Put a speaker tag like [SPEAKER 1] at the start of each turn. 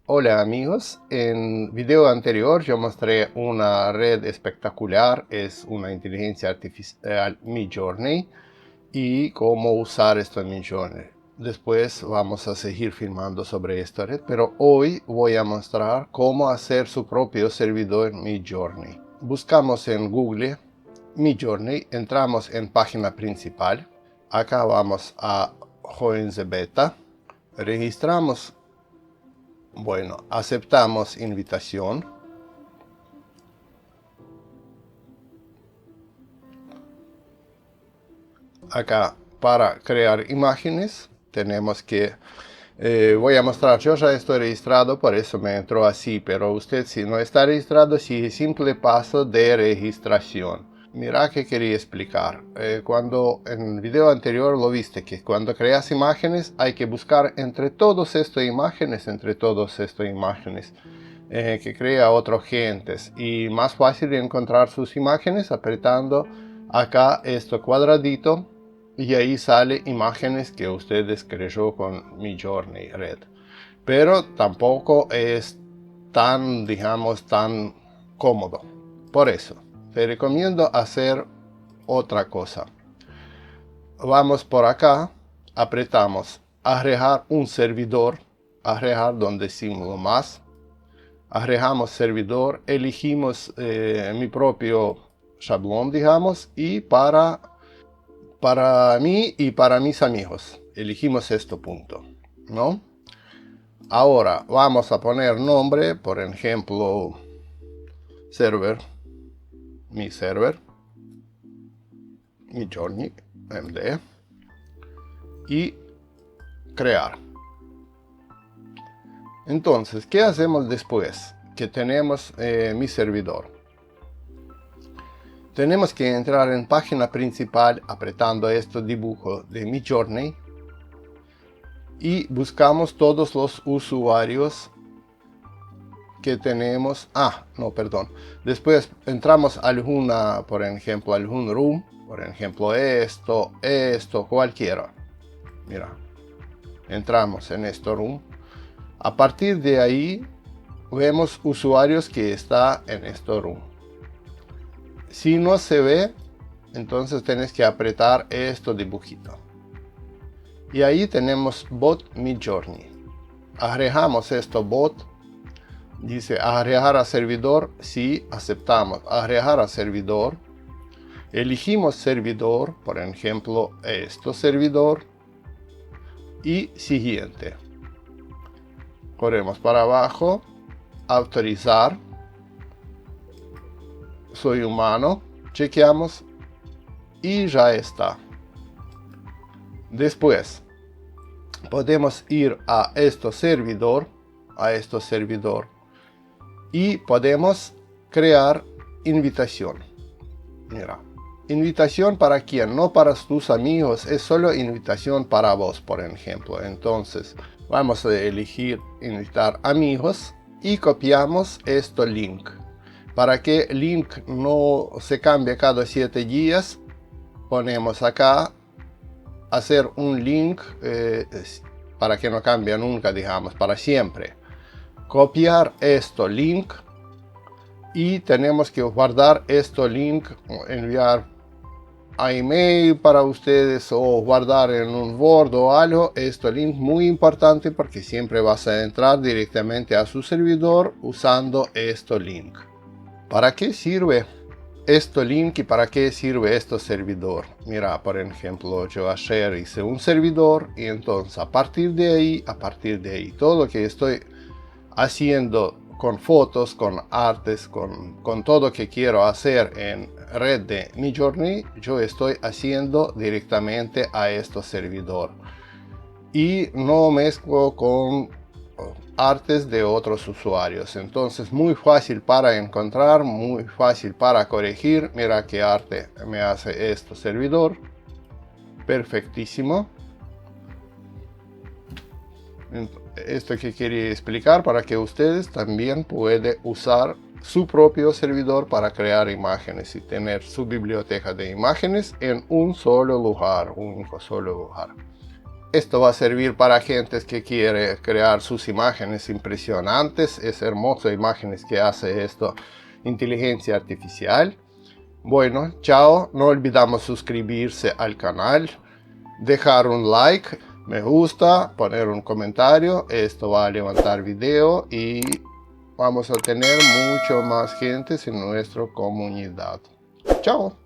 [SPEAKER 1] Hola amigos, en video anterior yo mostré una red espectacular, es una inteligencia artificial Midjourney y cómo usar esto en Midjourney. Después vamos a seguir filmando sobre esta red, pero hoy voy a mostrar cómo hacer su propio servidor Midjourney. Buscamos en Google Midjourney, entramos en página principal, acá vamos a Join the Beta, registramos. Bueno, aceptamos invitación. Acá para crear imágenes tenemos que... voy a mostrar, yo ya estoy registrado, por eso me entró así, pero usted si no está registrado, sigue simple paso de registración. Mira que quería explicar. Cuando en el video anterior lo viste, que cuando creas imágenes hay que buscar entre todas estas imágenes, que crea otros gentes, y más fácil de encontrar sus imágenes apretando acá este cuadradito y ahí sale imágenes que ustedes creó con Midjourney Red, pero tampoco es tan, digamos, tan cómodo. Por eso te recomiendo hacer otra cosa. Vamos por acá, apretamos agregar un servidor, agregar donde símbolo más, agregamos servidor, elegimos mi propio shablón, digamos, y para mí y para mis amigos elegimos este punto, ¿no? Ahora vamos a poner nombre, por ejemplo, server, mi server, Midjourney MD, y crear. Entonces, ¿qué hacemos después que tenemos mi servidor? Tenemos que entrar en página principal apretando este dibujo de Midjourney y buscamos todos los usuarios que tenemos. No, perdón. Después entramos a alguna, por ejemplo, algún room, por ejemplo esto, cualquiera. Mira, entramos en este room. A partir de ahí vemos usuarios que está en este room. Si no se ve, entonces tienes que apretar este dibujito. Y ahí tenemos bot Midjourney. Agregamos este bot. Dice agregar a servidor. Sí, aceptamos. Agregar a servidor. Elegimos servidor, por ejemplo, este servidor. Y siguiente. Corremos para abajo. Autorizar. Soy humano. Chequeamos. Y ya está. Después podemos ir a este servidor. Y podemos crear invitación. Mira. Invitación para quién, no para tus amigos, es solo invitación para vos, por ejemplo. Entonces vamos a elegir invitar amigos y copiamos este link. Para que el link no se cambie cada 7 días, ponemos acá hacer un link para que no cambie nunca, digamos, para siempre. Copiar este link y tenemos que guardar este link, enviar a email para ustedes o guardar en un Word o algo. Este link muy importante porque siempre vas a entrar directamente a su servidor usando este link. ¿Para qué sirve este link y para qué sirve este servidor? Mira, por ejemplo, yo ayer hice un servidor y entonces a partir de ahí todo lo que estoy haciendo con fotos, con artes, con todo que quiero hacer en red de Midjourney, yo estoy haciendo directamente a este servidor y no mezclo con artes de otros usuarios. Entonces muy fácil para encontrar, muy fácil para corregir. Mira qué arte me hace este servidor, perfectísimo. Esto que quería explicar para que ustedes también puedan usar su propio servidor para crear imágenes y tener su biblioteca de imágenes en un solo lugar, Esto va a servir para gente que quiere crear sus imágenes impresionantes. Es hermoso imágenes que hace esto inteligencia artificial. Bueno, chao. No olvidamos suscribirse al canal, dejar un like, me gusta, poner un comentario. Esto va a levantar video y vamos a tener mucho más gente en nuestra comunidad. Chao.